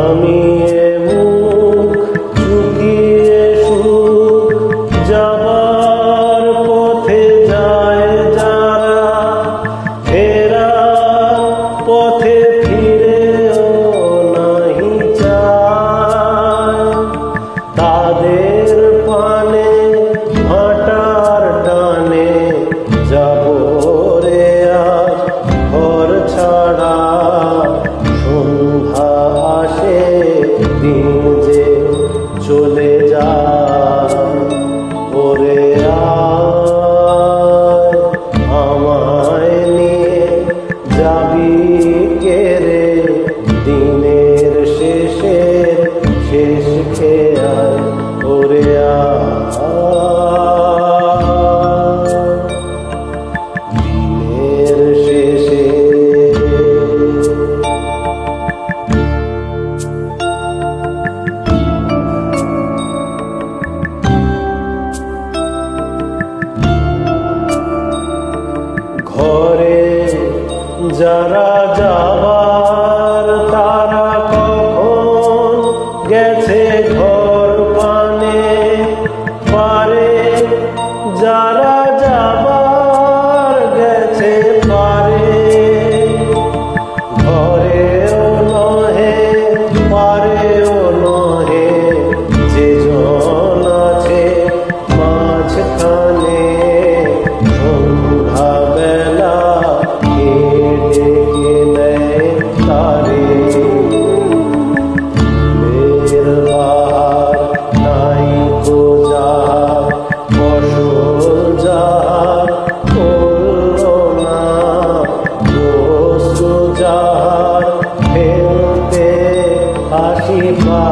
নামিয়ে মুখ চুকিয়ে সুখ যাবার পথে যায় যারা, ফেরা পথে ফিরেও নাহি যায়, তাদের পানে ভাটার টানে যাব রে আজ ঘর ছাড়া। সন্ধ্যা আসে দিন যে চলে যায়, ওরে আয় আমায় নিয়ে যাবি কে রে, দিনের শেষের শেষ খেয়াল ওরে দিনের শেষে। ঘরে যারা যাবার তারা কখন গেছে ঘর পানে, পারে যারা যাবার গেছে পারে, ঘরেও নহে পারেও নহে যে জন আছে মাঝখানে। সন্ধ্যা বেলা কে ডেকে নেয় তারে, ফুলের বাহার নাই গো যাহার, ফসল যাহার করল না দোষ যাহার, ফেলতে হাসি পা